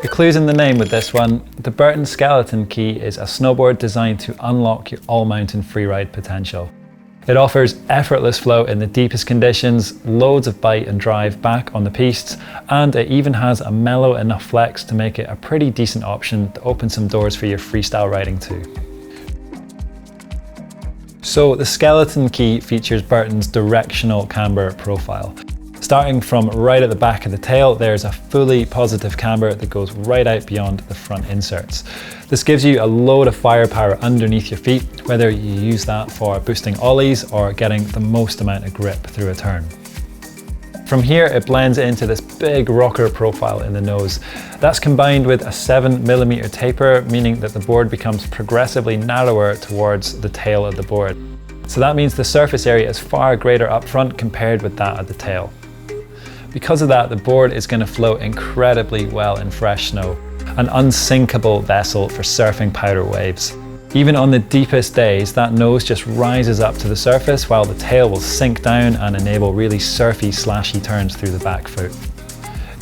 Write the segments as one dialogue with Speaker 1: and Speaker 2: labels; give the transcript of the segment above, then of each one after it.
Speaker 1: The clue's in the name with this one. The Burton Skeleton Key is a snowboard designed to unlock your all-mountain freeride potential. It offers effortless flow in the deepest conditions, loads of bite and drive back on the pistes, and it even has a mellow enough flex to make it a pretty decent option to open some doors for your freestyle riding too. So the Skeleton Key features Burton's directional camber profile. Starting from right at the back of the tail, there's a fully positive camber that goes right out beyond the front inserts. This gives you a load of firepower underneath your feet, whether you use that for boosting ollies or getting the most amount of grip through a turn. From here, it blends into this big rocker profile in the nose. That's combined with a 7mm taper, meaning that the board becomes progressively narrower towards the tail of the board. So that means the surface area is far greater up front compared with that at the tail. Because of that, the board is going to float incredibly well in fresh snow, an unsinkable vessel for surfing powder waves. Even on the deepest days, that nose just rises up to the surface while the tail will sink down and enable really surfy, slashy turns through the back foot.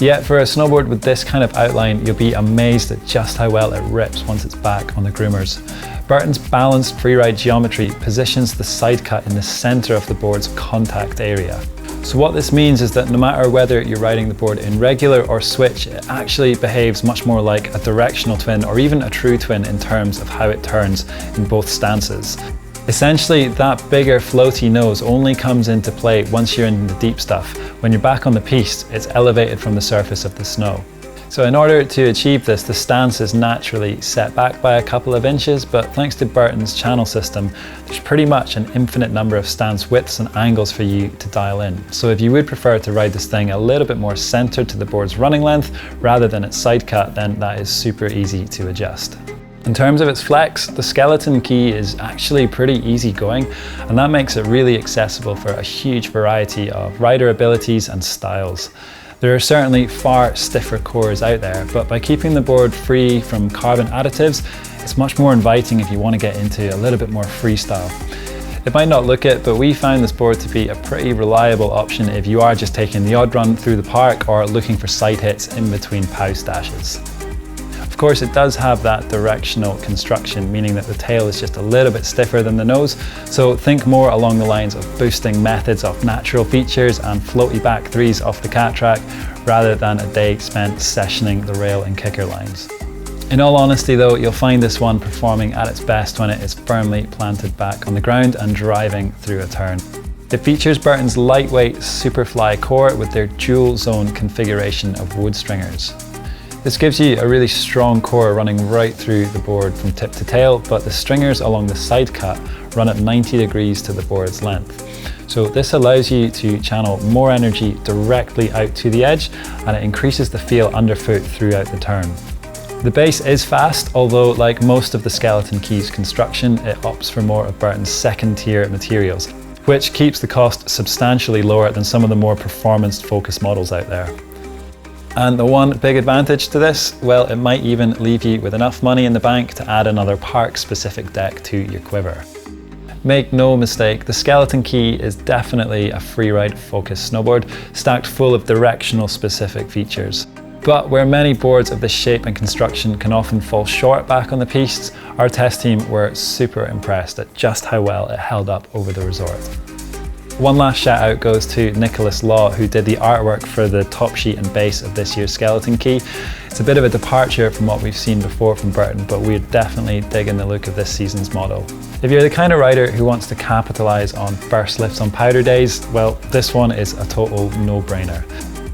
Speaker 1: Yet for a snowboard with this kind of outline, you'll be amazed at just how well it rips once it's back on the Groomers. Burton's balanced freeride geometry positions the side cut in the center of the board's contact area. So what this means is that no matter whether you're riding the board in regular or switch, it actually behaves much more like a directional twin or even a true twin in terms of how it turns in both stances. Essentially, that bigger floaty nose only comes into play once you're in the deep stuff. When you're back on the piste, it's elevated from the surface of the snow. So in order to achieve this, the stance is naturally set back by a couple of inches, but thanks to Burton's channel system, there's pretty much an infinite number of stance widths and angles for you to dial in. So if you would prefer to ride this thing a little bit more centered to the board's running length rather than its side cut, then that is super easy to adjust. In terms of its flex, the Skeleton Key is actually pretty easy going, and that makes it really accessible for a huge variety of rider abilities and styles. There are certainly far stiffer cores out there, but by keeping the board free from carbon additives, it's much more inviting if you want to get into a little bit more freestyle. It might not look it, but we found this board to be a pretty reliable option if you are just taking the odd run through the park or looking for side hits in between pow dashes. Of course, it does have that directional construction, meaning that the tail is just a little bit stiffer than the nose, so think more along the lines of boosting methods of natural features and floaty back threes off the cat track, rather than a day spent sessioning the rail and kicker lines. In all honesty though, you'll find this one performing at its best when it is firmly planted back on the ground and driving through a turn. It features Burton's lightweight Superfly core with their dual zone configuration of wood stringers. This gives you a really strong core running right through the board from tip to tail, but the stringers along the side cut run at 90 degrees to the board's length. So this allows you to channel more energy directly out to the edge, and it increases the feel underfoot throughout the turn. The base is fast, although like most of the Skeleton Key's construction, it opts for more of Burton's second tier materials, which keeps the cost substantially lower than some of the more performance-focused models out there. And the one big advantage to this, well, it might even leave you with enough money in the bank to add another park-specific deck to your quiver. Make no mistake, the Skeleton Key is definitely a freeride focused snowboard, stacked full of directional specific features. But where many boards of this shape and construction can often fall short back on the pistes, our test team were super impressed at just how well it held up over the resort. One last shout out goes to Nicholas Law, who did the artwork for the top sheet and base of this year's Skeleton Key. It's a bit of a departure from what we've seen before from Burton, but we're definitely digging the look of this season's model. If you're the kind of rider who wants to capitalize on burst lifts on powder days, well, this one is a total no-brainer.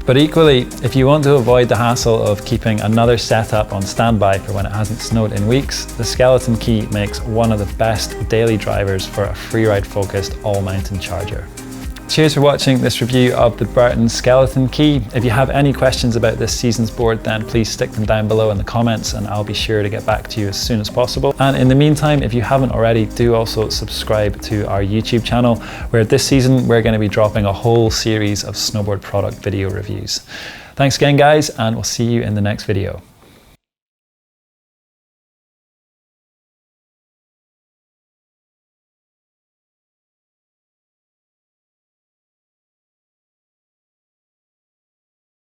Speaker 1: But equally, if you want to avoid the hassle of keeping another setup on standby for when it hasn't snowed in weeks, the Skeleton Key makes one of the best daily drivers for a freeride focused all-mountain charger. Cheers for watching this review of the Burton Skeleton Key. If you have any questions about this season's board, then please stick them down below in the comments and I'll be sure to get back to you as soon as possible. And in the meantime, if you haven't already, do also subscribe to our YouTube channel, where this season we're going to be dropping a whole series of snowboard product video reviews. Thanks again guys, and we'll see you in the next video.